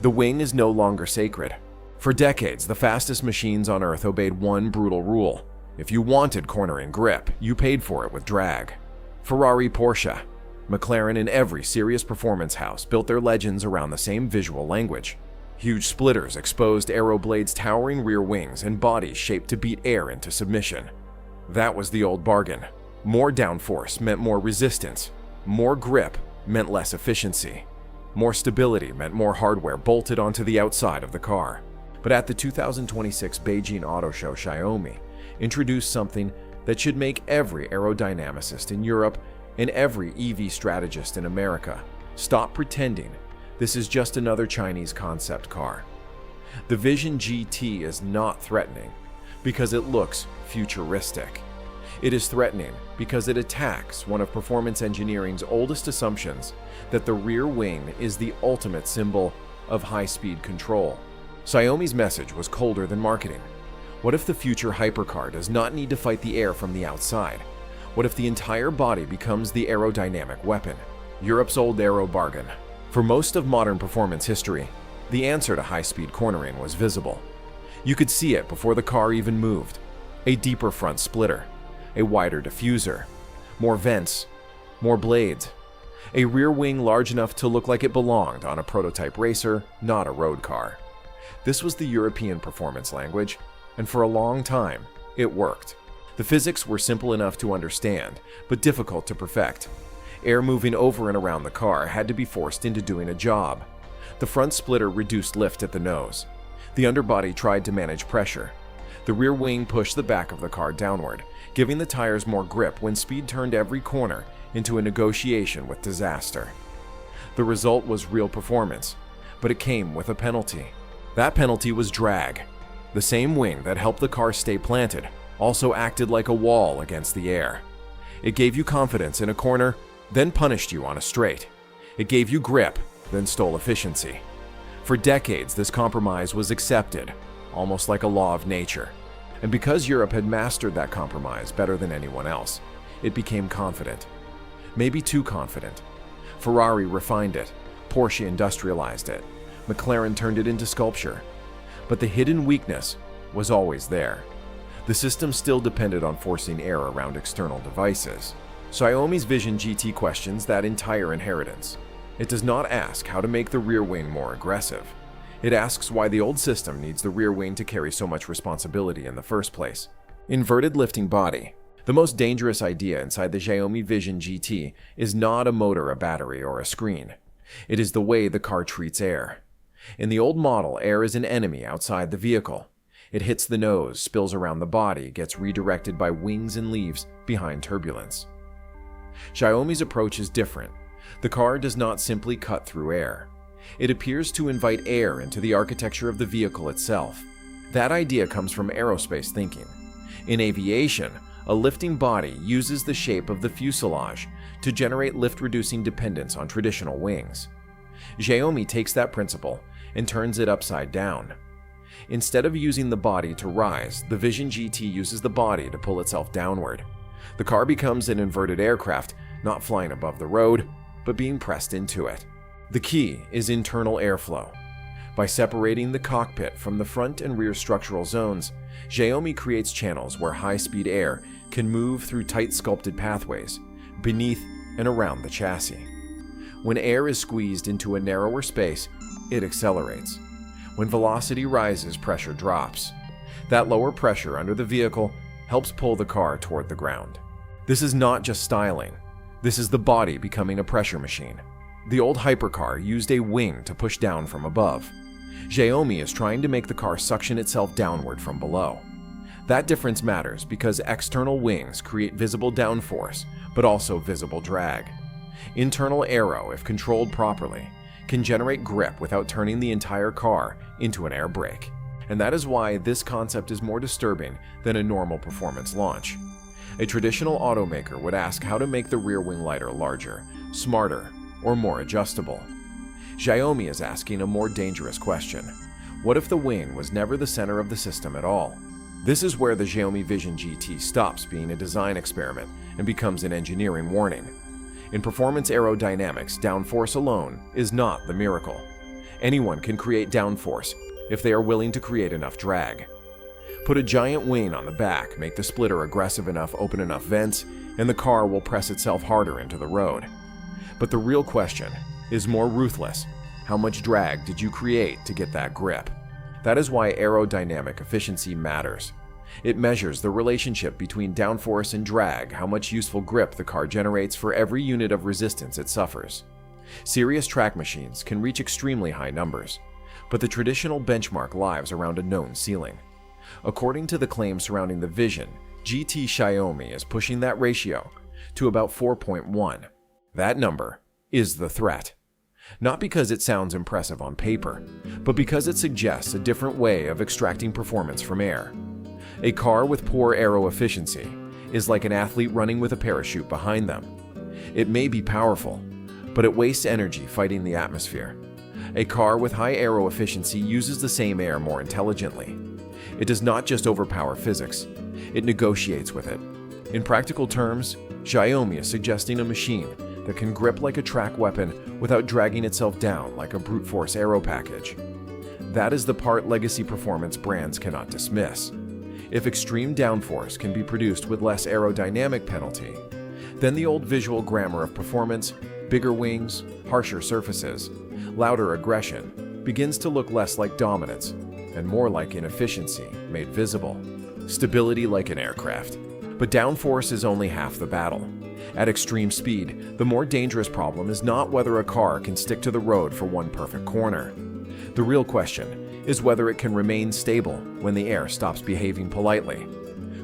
The wing is no longer sacred. For decades, the fastest machines on Earth obeyed one brutal rule. If you wanted cornering grip, you paid for it with drag. Ferrari, Porsche, McLaren, and every serious performance house built their legends around the same visual language. Huge splitters exposed aero blades, towering rear wings, and bodies shaped to beat air into submission. That was the old bargain. More downforce meant more resistance. More grip meant less efficiency. More stability meant more hardware bolted onto the outside of the car. But at the 2026 Beijing Auto Show, Xiaomi introduced something that should make every aerodynamicist in Europe and every EV strategist in America stop pretending this is just another Chinese concept car. The Vision GT is not threatening because it looks futuristic. It is threatening because it attacks one of performance engineering's oldest assumptions, that the rear wing is the ultimate symbol of high-speed control. Xiaomi's message was colder than marketing. What if the future hypercar does not need to fight the air from the outside? What if the entire body becomes the aerodynamic weapon? Europe's old aero bargain. For most of modern performance history, the answer to high-speed cornering was visible. You could see it before the car even moved. A deeper front splitter, a wider diffuser, more vents, more blades, a rear wing large enough to look like it belonged on a prototype racer, not a road car. This was the European performance language, and for a long time, it worked. The physics were simple enough to understand, but difficult to perfect. Air moving over and around the car had to be forced into doing a job. The front splitter reduced lift at the nose. The underbody tried to manage pressure. The rear wing pushed the back of the car downward, giving the tires more grip when speed turned every corner into a negotiation with disaster. The result was real performance, but it came with a penalty. That penalty was drag. The same wing that helped the car stay planted also acted like a wall against the air. It gave you confidence in a corner, then punished you on a straight. It gave you grip, then stole efficiency. For decades, this compromise was accepted, almost like a law of nature. And because Europe had mastered that compromise better than anyone else, it became confident. Maybe too confident. Ferrari refined it, Porsche industrialized it, McLaren turned it into sculpture. But the hidden weakness was always there. The system still depended on forcing air around external devices. Xiaomi's Vision GT questions that entire inheritance. It does not ask how to make the rear wing more aggressive. It asks why the old system needs the rear wing to carry so much responsibility in the first place. Inverted lifting body. The most dangerous idea inside the Xiaomi Vision GT is not a motor, a battery, or a screen. It is the way the car treats air. In the old model, air is an enemy outside the vehicle. It hits the nose, spills around the body, gets redirected by wings and leaves behind turbulence. Xiaomi's approach is different. The car does not simply cut through air. It appears to invite air into the architecture of the vehicle itself. That idea comes from aerospace thinking. In aviation, a lifting body uses the shape of the fuselage to generate lift-reducing dependence on traditional wings. Xiaomi takes that principle and turns it upside down. Instead of using the body to rise, the Vision GT uses the body to pull itself downward. The car becomes an inverted aircraft, not flying above the road, but being pressed into it. The key is internal airflow. By separating the cockpit from the front and rear structural zones, Xiaomi creates channels where high-speed air can move through tight sculpted pathways, beneath and around the chassis. When air is squeezed into a narrower space, it accelerates. When velocity rises, pressure drops. That lower pressure under the vehicle helps pull the car toward the ground. This is not just styling. This is the body becoming a pressure machine. The old hypercar used a wing to push down from above. Xiaomi is trying to make the car suction itself downward from below. That difference matters because external wings create visible downforce, but also visible drag. Internal aero, if controlled properly, can generate grip without turning the entire car into an air brake. And that is why this concept is more disturbing than a normal performance launch. A traditional automaker would ask how to make the rear wing lighter, larger, smarter, or more adjustable. Xiaomi is asking a more dangerous question. What if the wing was never the center of the system at all? This is where the Xiaomi Vision GT stops being a design experiment and becomes an engineering warning. In performance aerodynamics, downforce alone is not the miracle. Anyone can create downforce if they are willing to create enough drag. Put a giant wing on the back, make the splitter aggressive enough, open enough vents, and the car will press itself harder into the road. But the real question is more ruthless. How much drag did you create to get that grip? That is why aerodynamic efficiency matters. It measures the relationship between downforce and drag, how much useful grip the car generates for every unit of resistance it suffers. Serious track machines can reach extremely high numbers, but the traditional benchmark lies around a known ceiling. According to the claims surrounding the Vision GT, Xiaomi is pushing that ratio to about 4.1. That number is the threat. Not because it sounds impressive on paper, but because it suggests a different way of extracting performance from air. A car with poor aero efficiency is like an athlete running with a parachute behind them. It may be powerful, but it wastes energy fighting the atmosphere. A car with high aero efficiency uses the same air more intelligently. It does not just overpower physics, it negotiates with it. In practical terms, Xiaomi is suggesting a machine that can grip like a track weapon without dragging itself down like a brute force aero package. That is the part legacy performance brands cannot dismiss. If extreme downforce can be produced with less aerodynamic penalty, then the old visual grammar of performance, bigger wings, harsher surfaces, louder aggression, begins to look less like dominance and more like inefficiency made visible. Stability like an aircraft. But downforce is only half the battle. At extreme speed, the more dangerous problem is not whether a car can stick to the road for one perfect corner. The real question is whether it can remain stable when the air stops behaving politely.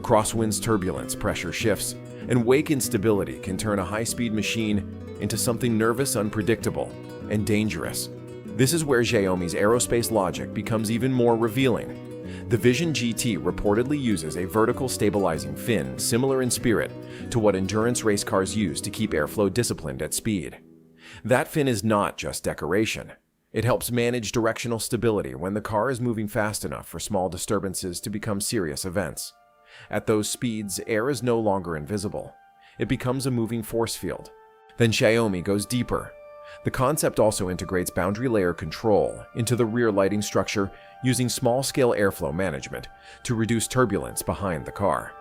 Crosswinds, turbulence, pressure shifts, and wake instability can turn a high-speed machine into something nervous, unpredictable, and dangerous. This is where Xiaomi's aerospace logic becomes even more revealing. The Vision GT reportedly uses a vertical stabilizing fin similar in spirit to what endurance race cars use to keep airflow disciplined at speed. That fin is not just decoration. It helps manage directional stability when the car is moving fast enough for small disturbances to become serious events. At those speeds, air is no longer invisible. It becomes a moving force field. Then Xiaomi goes deeper. The concept also integrates boundary layer control into the rear lighting structure using small-scale airflow management to reduce turbulence behind the car.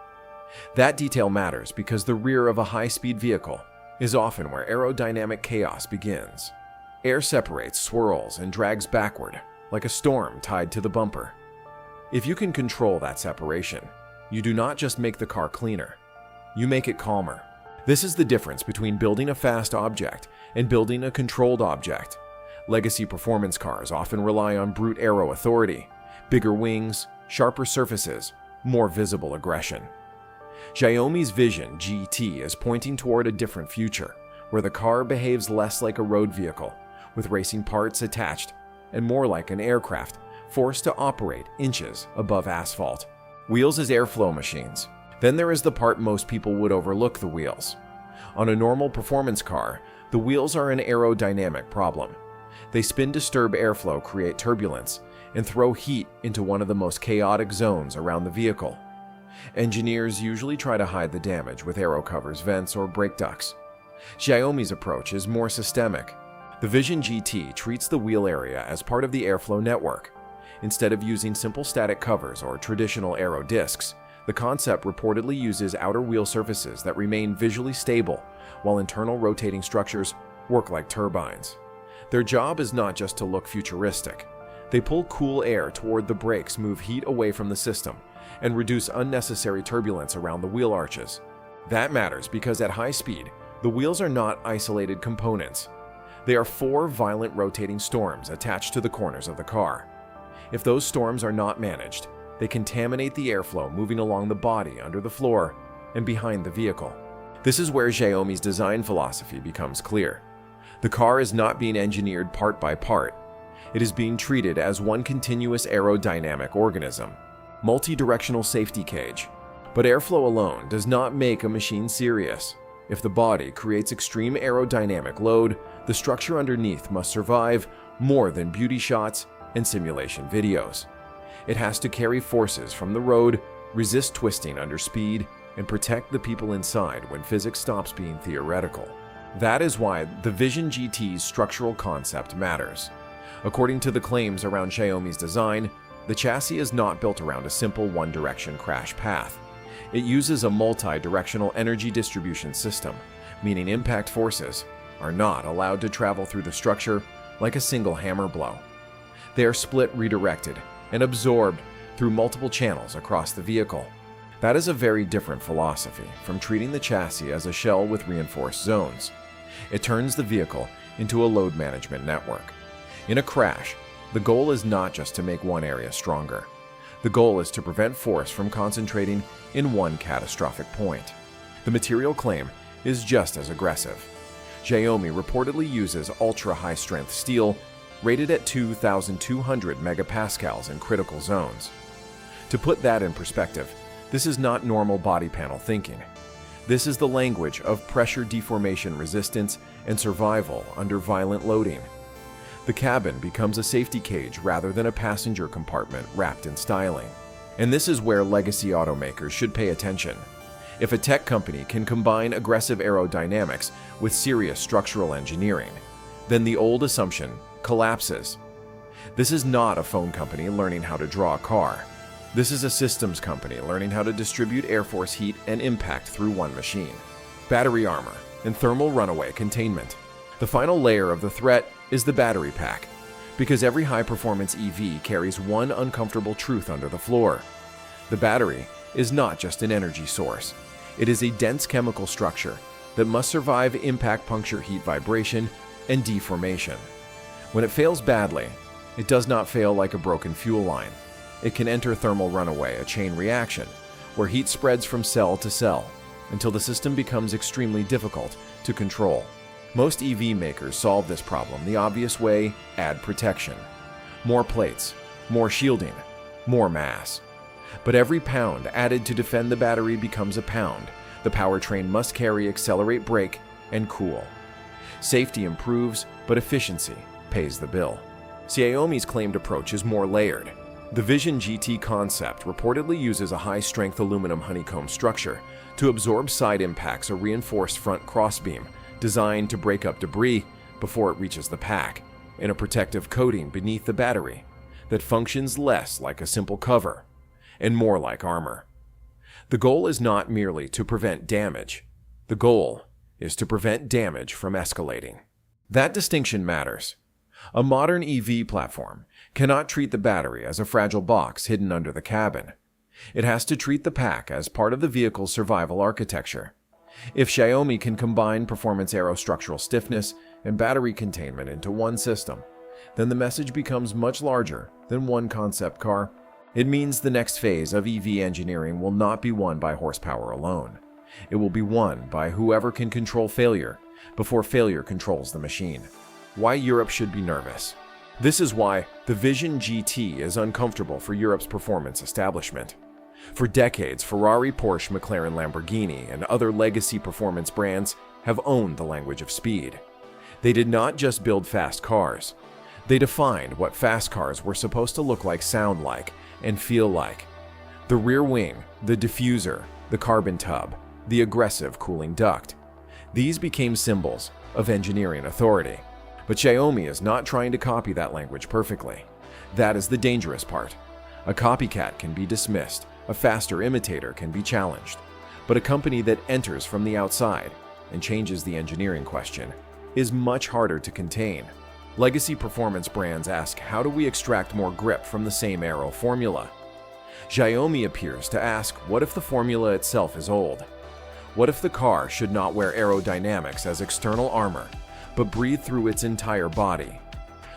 That detail matters because the rear of a high-speed vehicle is often where aerodynamic chaos begins. Air separates, swirls, and drags backward like a storm tied to the bumper. If you can control that separation, you do not just make the car cleaner, you make it calmer. This is the difference between building a fast object and building a controlled object. Legacy performance cars often rely on brute aero authority, bigger wings, sharper surfaces, more visible aggression. Xiaomi's Vision GT is pointing toward a different future, where the car behaves less like a road vehicle, with racing parts attached, and more like an aircraft, forced to operate inches above asphalt. Wheels as airflow machines. Then there is the part most people would overlook: the wheels. On a normal performance car, the wheels are an aerodynamic problem. They spin, disturb airflow, create turbulence, and throw heat into one of the most chaotic zones around the vehicle. Engineers usually try to hide the damage with aero covers, vents, or brake ducts. Xiaomi's approach is more systemic. The Vision GT treats the wheel area as part of the airflow network. Instead of using simple static covers or traditional aero discs, the concept reportedly uses outer wheel surfaces that remain visually stable, while internal rotating structures work like turbines. Their job is not just to look futuristic. They pull cool air toward the brakes, move heat away from the system, and reduce unnecessary turbulence around the wheel arches. That matters because at high speed, the wheels are not isolated components. They are four violent rotating storms attached to the corners of the car. If those storms are not managed, they contaminate the airflow moving along the body, under the floor, and behind the vehicle. This is where Xiaomi's design philosophy becomes clear. The car is not being engineered part by part. It is being treated as one continuous aerodynamic organism, multi-directional safety cage. But airflow alone does not make a machine serious. If the body creates extreme aerodynamic load, the structure underneath must survive more than beauty shots and simulation videos. It has to carry forces from the road, resist twisting under speed, and protect the people inside when physics stops being theoretical. That is why the Vision GT's structural concept matters. According to the claims around Xiaomi's design, the chassis is not built around a simple one-direction crash path. It uses a multi-directional energy distribution system, meaning impact forces are not allowed to travel through the structure like a single hammer blow. They are split, redirected, and absorbed through multiple channels across the vehicle. That is a very different philosophy from treating the chassis as a shell with reinforced zones. It turns the vehicle into a load management network. In a crash, the goal is not just to make one area stronger. The goal is to prevent force from concentrating in one catastrophic point. The material claim is just as aggressive. Xiaomi reportedly uses ultra-high-strength steel rated at 2,200 megapascals in critical zones. To put that in perspective, this is not normal body panel thinking. This is the language of pressure deformation resistance and survival under violent loading. The cabin becomes a safety cage rather than a passenger compartment wrapped in styling. And this is where legacy automakers should pay attention. If a tech company can combine aggressive aerodynamics with serious structural engineering, then the old assumption collapses. This is not a phone company learning how to draw a car. This is a systems company learning how to distribute air force heat and impact through one machine. Battery armor and thermal runaway containment. The final layer of the threat is the battery pack, because every high-performance EV carries one uncomfortable truth under the floor. The battery is not just an energy source. It is a dense chemical structure that must survive impact, puncture, heat, vibration, and deformation. When it fails badly, it does not fail like a broken fuel line. It can enter thermal runaway, a chain reaction, where heat spreads from cell to cell until the system becomes extremely difficult to control. Most EV makers solve this problem the obvious way: add protection. More plates, more shielding, more mass. But every pound added to defend the battery becomes a pound the powertrain must carry, accelerate, brake, and cool. Safety improves, but efficiency pays the bill. Xiaomi's claimed approach is more layered. The Vision GT concept reportedly uses a high-strength aluminum honeycomb structure to absorb side impacts, a reinforced front crossbeam designed to break up debris before it reaches the pack, and a protective coating beneath the battery that functions less like a simple cover and more like armor. The goal is not merely to prevent damage. The goal is to prevent damage from escalating. That distinction matters. A modern EV platform cannot treat the battery as a fragile box hidden under the cabin. It has to treat the pack as part of the vehicle's survival architecture. If Xiaomi can combine performance, aerostructural stiffness, and battery containment into one system, then the message becomes much larger than one concept car. It means the next phase of EV engineering will not be won by horsepower alone. It will be won by whoever can control failure before failure controls the machine. Why Europe should be nervous. This is why the Vision GT is uncomfortable for Europe's performance establishment. For decades, Ferrari, Porsche, McLaren, Lamborghini, and other legacy performance brands have owned the language of speed. They did not just build fast cars. They defined what fast cars were supposed to look like, sound like, and feel like. The rear wing, the diffuser, the carbon tub, the aggressive cooling duct. These became symbols of engineering authority. But Xiaomi is not trying to copy that language perfectly. That is the dangerous part. A copycat can be dismissed, a faster imitator can be challenged. But a company that enters from the outside and changes the engineering question is much harder to contain. Legacy performance brands ask, how do we extract more grip from the same aero formula? Xiaomi appears to ask, what if the formula itself is old? What if the car should not wear aerodynamics as external armor, but breathe through its entire body?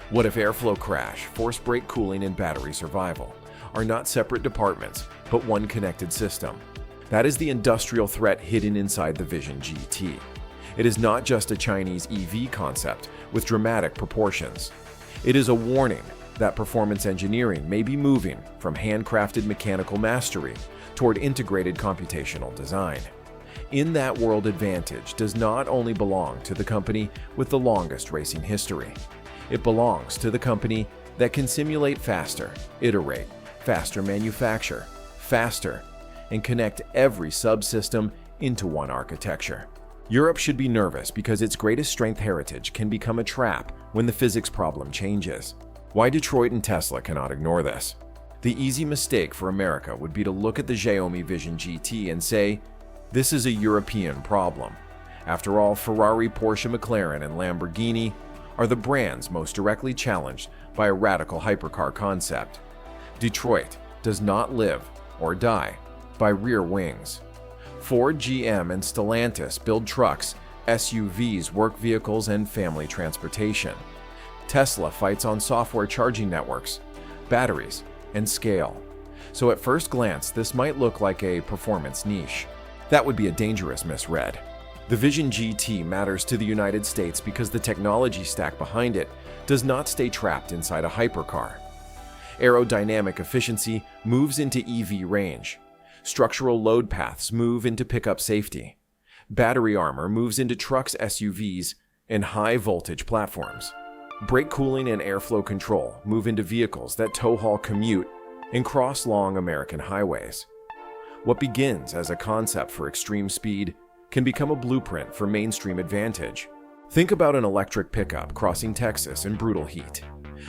What if airflow crash, force brake cooling, and battery survival are not separate departments, but one connected system? That is the industrial threat hidden inside the Vision GT. It is not just a Chinese EV concept with dramatic proportions. It is a warning that performance engineering may be moving from handcrafted mechanical mastery toward integrated computational design. In that world, advantage does not only belong to the company with the longest racing history. It belongs to the company that can simulate faster, iterate, faster manufacture, faster, and connect every subsystem into one architecture. Europe should be nervous because its greatest strength heritage can become a trap when the physics problem changes. Why Detroit and Tesla cannot ignore this? The easy mistake for America would be to look at the Xiaomi Vision GT and say, this is a European problem. After all, Ferrari, Porsche, McLaren, and Lamborghini are the brands most directly challenged by a radical hypercar concept. Detroit does not live or die by rear wings. Ford, GM, and Stellantis build trucks, SUVs, work vehicles, and family transportation. Tesla fights on software charging networks, batteries, and scale. So at first glance, this might look like a performance niche. That would be a dangerous misread. The Vision GT matters to the United States because the technology stack behind it does not stay trapped inside a hypercar. Aerodynamic efficiency moves into EV range. Structural load paths move into pickup safety. Battery armor moves into trucks, SUVs, and high-voltage platforms. Brake cooling and airflow control move into vehicles that tow-haul, commute, and cross long American highways. What begins as a concept for extreme speed can become a blueprint for mainstream advantage. Think about an electric pickup crossing Texas in brutal heat.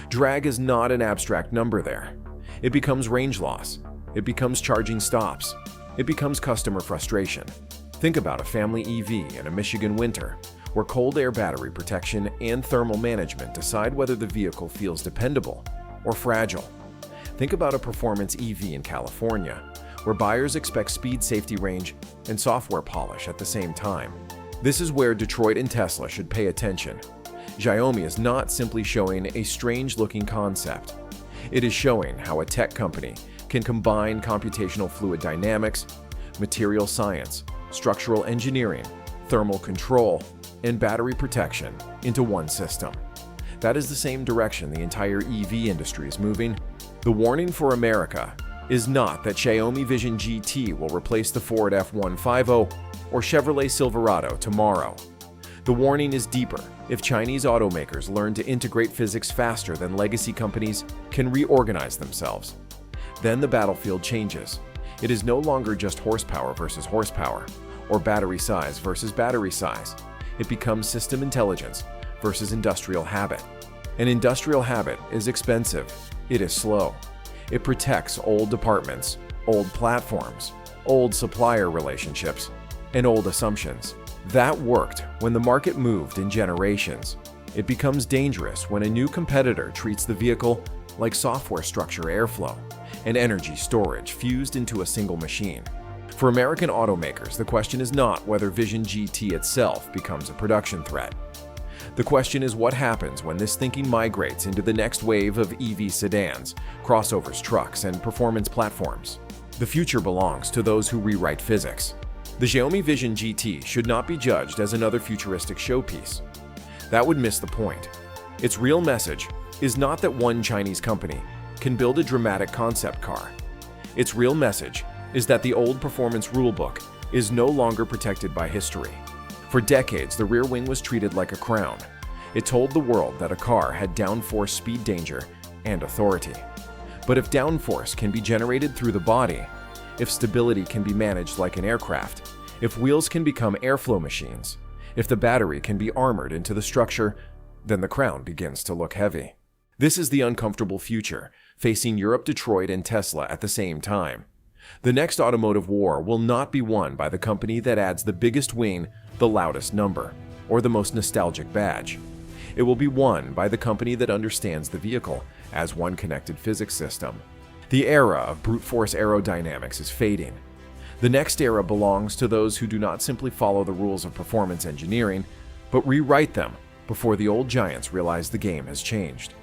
Drag is not an abstract number there. It becomes range loss. It becomes charging stops. It becomes customer frustration. Think about a family EV in a Michigan winter, where cold air battery protection and thermal management decide whether the vehicle feels dependable or fragile. Think about a performance EV in California, where buyers expect speed, safety, range, and software polish at the same time. This is where Detroit and Tesla should pay attention. Xiaomi is not simply showing a strange-looking concept. It is showing how a tech company can combine computational fluid dynamics, material science, structural engineering, thermal control, and battery protection into one system. That is the same direction the entire EV industry is moving. The warning for America is not that Xiaomi Vision GT will replace the Ford F-150 or Chevrolet Silverado tomorrow. The warning is deeper. If Chinese automakers learn to integrate physics faster than legacy companies can reorganize themselves, then the battlefield changes. It is no longer just horsepower versus horsepower, or battery size versus battery size. It becomes system intelligence versus industrial habit. An industrial habit is expensive. It is slow. It protects old departments, old platforms, old supplier relationships, and old assumptions. That worked when the market moved in generations. It becomes dangerous when a new competitor treats the vehicle like software structure, airflow, and energy storage fused into a single machine. For American automakers, the question is not whether Vision GT itself becomes a production threat. The question is what happens when this thinking migrates into the next wave of EV sedans, crossovers, trucks, and performance platforms. The future belongs to those who rewrite physics. The Xiaomi Vision GT should not be judged as another futuristic showpiece. That would miss the point. Its real message is not that one Chinese company can build a dramatic concept car. Its real message is that the old performance rulebook is no longer protected by history. For decades, the rear wing was treated like a crown. It told the world that a car had downforce, speed, danger, and authority. But if downforce can be generated through the body, if stability can be managed like an aircraft, if wheels can become airflow machines, if the battery can be armored into the structure, then the crown begins to look heavy. This is the uncomfortable future, facing Europe, Detroit, and Tesla at the same time. The next automotive war will not be won by the company that adds the biggest wing, the loudest number, or the most nostalgic badge. It will be won by the company that understands the vehicle as one connected physics system. The era of brute force aerodynamics is fading. The next era belongs to those who do not simply follow the rules of performance engineering, but rewrite them before the old giants realize the game has changed.